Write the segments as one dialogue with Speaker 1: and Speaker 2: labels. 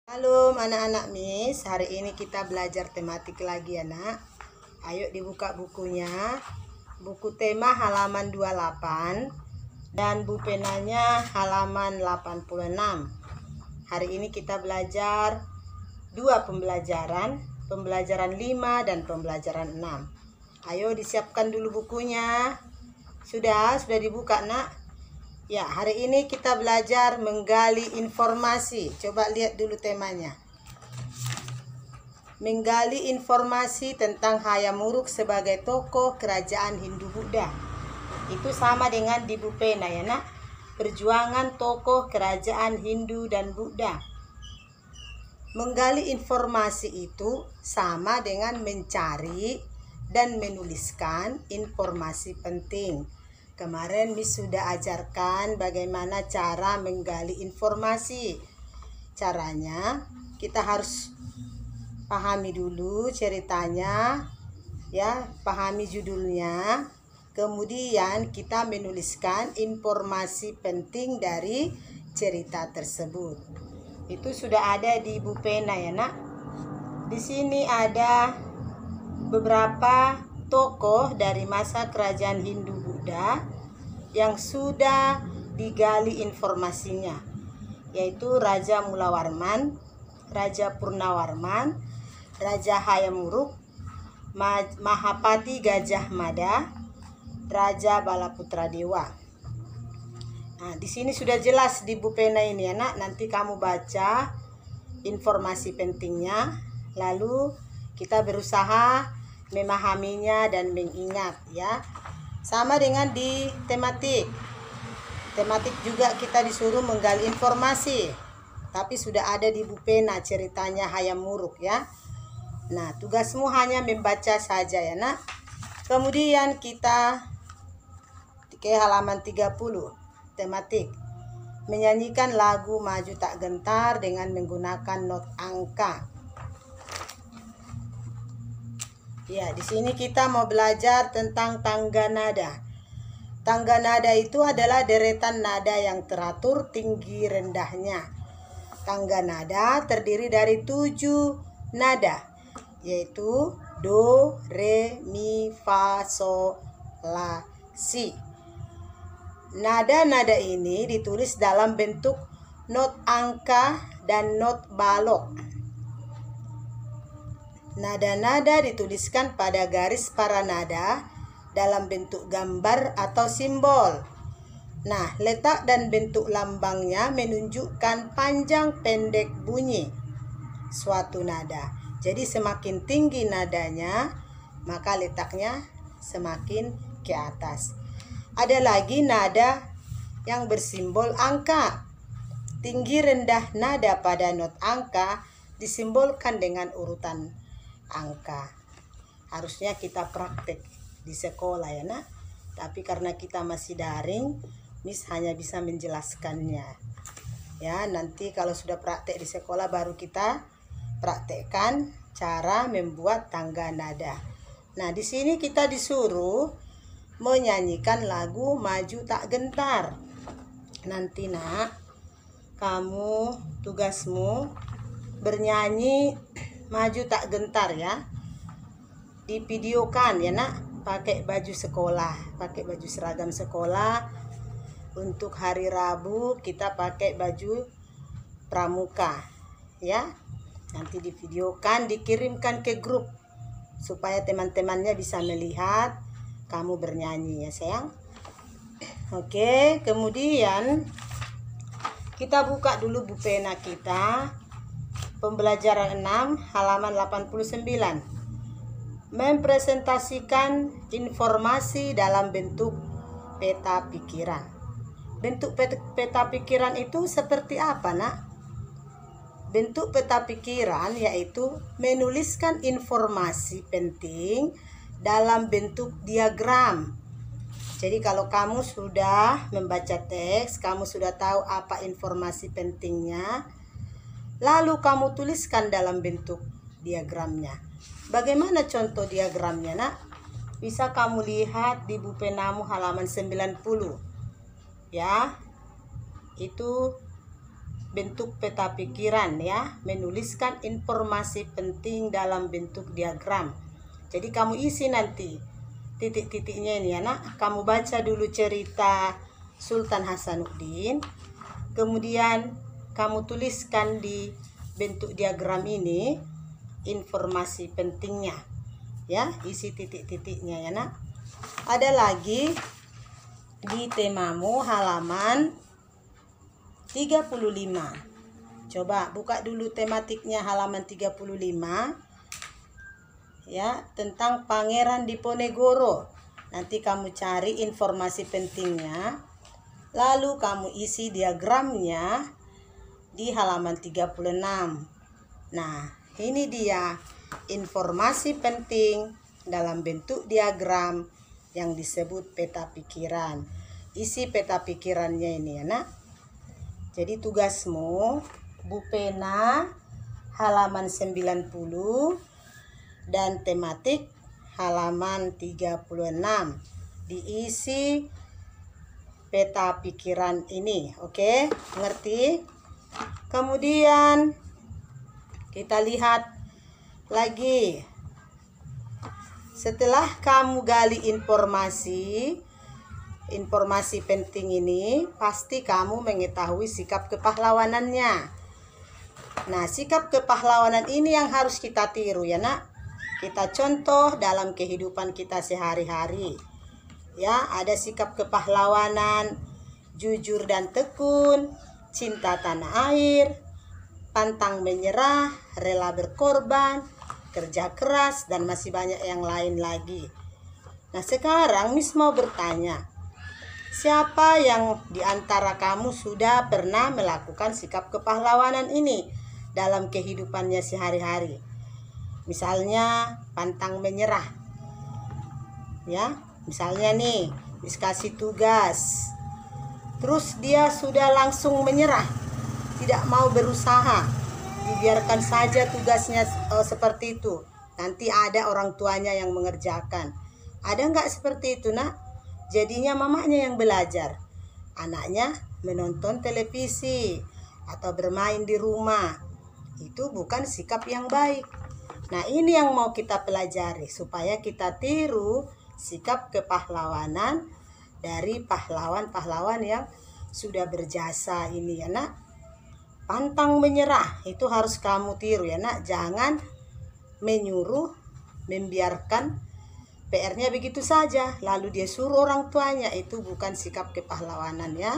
Speaker 1: Halo anak-anak Miss, hari ini kita belajar tematik lagi ya nak. Ayo dibuka bukunya. Buku tema halaman 28 dan buku penanya halaman 86. Hari ini kita belajar dua pembelajaran 5 dan pembelajaran 6. Ayo disiapkan dulu bukunya. Sudah dibuka nak? Ya, hari ini kita belajar menggali informasi. Coba lihat dulu temanya. Menggali informasi tentang Hayam Wuruk sebagai tokoh kerajaan Hindu-Buddha. Itu sama dengan di Bupena ya nak. Perjuangan tokoh kerajaan Hindu dan Buddha. Menggali informasi itu sama dengan mencari dan menuliskan informasi penting. Kemarin Miss sudah ajarkan bagaimana cara menggali informasi. Caranya kita harus pahami dulu ceritanya, ya, pahami judulnya. Kemudian kita menuliskan informasi penting dari cerita tersebut. Itu sudah ada di Bupena ya nak. Di sini ada beberapa tokoh dari masa kerajaan Hindu-Buddha yang sudah digali informasinya, yaitu Raja Mulawarman, Raja Purnawarman, Raja Hayam Wuruk, Mahapati Gajah Mada, Raja Balaputra Dewa. Nah, di sini sudah jelas di Bupena ini anak. Nanti kamu baca informasi pentingnya, lalu kita berusaha memahaminya dan mengingat ya. Sama dengan di tematik. Tematik juga kita disuruh menggali informasi. Tapi sudah ada di Bupena ceritanya Hayam Wuruk ya. Nah, tugasmu hanya membaca saja ya nak. Kemudian kita ke halaman 30. Tematik. Menyanyikan lagu Maju Tak Gentar dengan menggunakan not angka. Ya, di sini kita mau belajar tentang tangga nada. Tangga nada itu adalah deretan nada yang teratur tinggi rendahnya. Tangga nada terdiri dari 7 nada, yaitu do, re, mi, fa, sol, la, si. Nada-nada ini ditulis dalam bentuk not angka dan not balok. Nada-nada dituliskan pada garis para nada dalam bentuk gambar atau simbol. Nah, letak dan bentuk lambangnya menunjukkan panjang pendek bunyi suatu nada. Jadi semakin tinggi nadanya, maka letaknya semakin ke atas. Ada lagi nada yang bersimbol angka. Tinggi rendah nada pada not angka disimbolkan dengan urutan angka. Harusnya kita praktek di sekolah ya nak. Tapi karena kita masih daring, Miss hanya bisa menjelaskannya. Ya, nanti kalau sudah praktek di sekolah baru kita praktekkan cara membuat tangga nada. Nah, di sini kita disuruh menyanyikan lagu Maju Tak Gentar. Nanti nak, kamu tugasmu bernyanyi Maju Tak Gentar ya. Divideokan ya nak, pakai baju sekolah, pakai baju seragam sekolah. Untuk hari Rabu kita pakai baju pramuka ya. Nanti divideokan, dikirimkan ke grup supaya teman-temannya bisa melihat kamu bernyanyi ya sayang. Oke, kemudian kita buka dulu Bupena kita. Pembelajaran 6 halaman 89. Mempresentasikan informasi dalam bentuk peta pikiran. Bentuk peta pikiran itu seperti apa nak? Bentuk peta pikiran yaitu menuliskan informasi penting dalam bentuk diagram. Jadi kalau kamu sudah membaca teks, kamu sudah tahu apa informasi pentingnya, lalu kamu tuliskan dalam bentuk diagramnya. Bagaimana contoh diagramnya nak? Bisa kamu lihat di Bupenamu halaman 90. Ya. Itu bentuk peta pikiran ya, menuliskan informasi penting dalam bentuk diagram. Jadi kamu isi nanti titik-titiknya ini ya nak. Kamu baca dulu cerita Sultan Hasanuddin, kemudian kamu tuliskan di bentuk diagram ini informasi pentingnya ya, isi titik-titiknya ya nak. Ada lagi di temamu halaman 35. Coba buka dulu tematiknya halaman 35 ya, tentang Pangeran Diponegoro. Nanti kamu cari informasi pentingnya, lalu kamu isi diagramnya di halaman 36. Nah, ini dia informasi penting dalam bentuk diagram yang disebut peta pikiran. Isi peta pikirannya ini ya nak. Jadi tugasmu Bu Pena halaman 90 dan tematik halaman 36. Diisi peta pikiran ini. Oke, ngerti? Kemudian kita lihat lagi. Setelah kamu gali informasi penting ini, pasti kamu mengetahui sikap kepahlawanannya. Nah, sikap kepahlawanan ini yang harus kita tiru ya nak. Kita contoh dalam kehidupan kita sehari-hari. Ya, ada sikap kepahlawanan, jujur dan tekun, cinta tanah air, pantang menyerah, rela berkorban, kerja keras, dan masih banyak yang lain lagi. Nah, sekarang Miss mau bertanya, siapa yang di antara kamu sudah pernah melakukan sikap kepahlawanan ini dalam kehidupannya sehari-hari? Misalnya pantang menyerah. Ya, misalnya nih, Miss kasih tugas. Terus dia sudah langsung menyerah, tidak mau berusaha. Dibiarkan saja tugasnya seperti itu. Nanti ada orang tuanya yang mengerjakan. Ada nggak seperti itu nak? Jadinya mamanya yang belajar, anaknya menonton televisi atau bermain di rumah. Itu bukan sikap yang baik. Nah, ini yang mau kita pelajari supaya kita tiru sikap kepahlawanan dari pahlawan-pahlawan yang sudah berjasa ini ya nak. Pantang menyerah itu harus kamu tiru ya nak. Jangan menyuruh, membiarkan PR-nya begitu saja, lalu dia suruh orang tuanya. Itu bukan sikap kepahlawanan ya.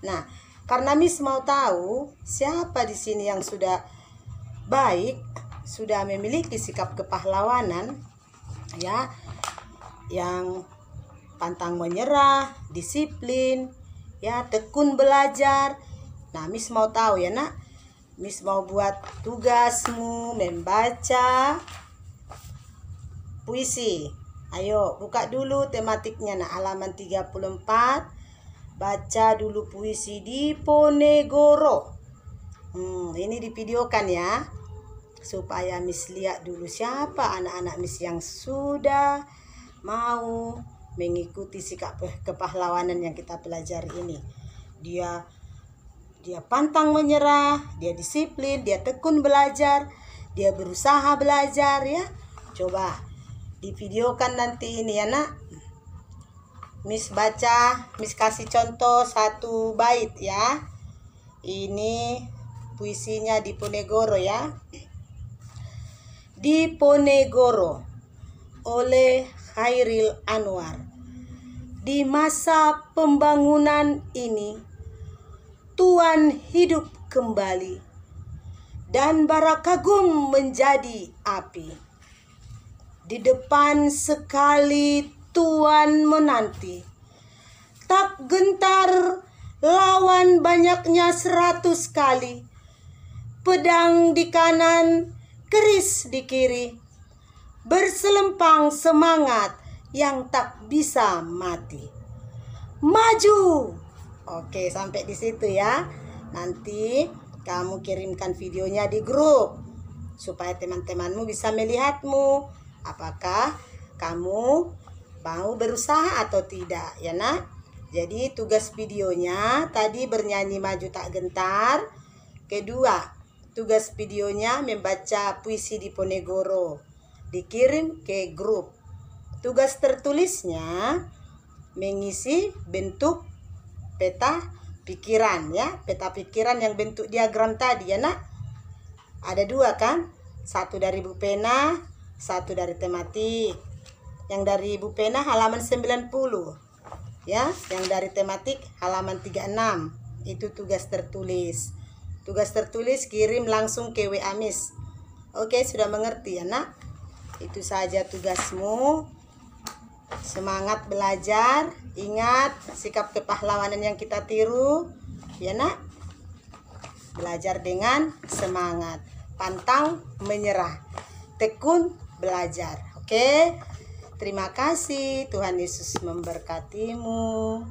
Speaker 1: Nah, karena Miss mau tahu siapa di sini yang sudah baik, sudah memiliki sikap kepahlawanan ya, yang pantang menyerah, disiplin ya, tekun belajar. Nah, Miss mau tahu ya nak. Miss mau buat tugasmu membaca puisi. Ayo buka dulu tematiknya nah, halaman 34. Baca dulu puisi Diponegoro. Ini divideokan ya, supaya Miss lihat dulu siapa anak-anak Miss yang sudah mau mengikuti sikap kepahlawanan yang kita pelajari ini. Dia pantang menyerah, dia disiplin, dia tekun belajar, dia berusaha belajar ya. Coba divideokan nanti ini ya nak. Miss baca, Miss kasih contoh satu bait ya. Ini puisinya Diponegoro ya. Diponegoro oleh Chairil Anwar. Di masa pembangunan ini, Tuan hidup kembali dan bara kagum menjadi api. Di depan sekali Tuan menanti, tak gentar lawan banyaknya 100 kali. Pedang di kanan, keris di kiri, berselempang semangat yang tak bisa mati. Maju! Oke, sampai di situ ya. Nanti kamu kirimkan videonya di grup supaya teman-temanmu bisa melihatmu. Apakah kamu mau berusaha atau tidak ya nak? Jadi tugas videonya tadi bernyanyi maju tak gentar, Kedua, tugas videonya membaca puisi Diponegoro. Dikirim ke grup. Tugas tertulisnya mengisi bentuk peta pikiran ya, peta pikiran yang bentuk diagram tadi ya nak. Ada 2 kan? Satu dari Bu Pena, satu dari tematik. Yang dari Bu Pena halaman 90 ya, yang dari tematik halaman 36. Itu tugas tertulis. Tugas tertulis kirim langsung ke WA Miss. Oke, sudah mengerti ya nak? Itu saja tugasmu. Semangat belajar, ingat sikap kepahlawanan yang kita tiru ya nak. Belajar dengan semangat, pantang menyerah, tekun belajar. Oke, terima kasih. Tuhan Yesus memberkatimu.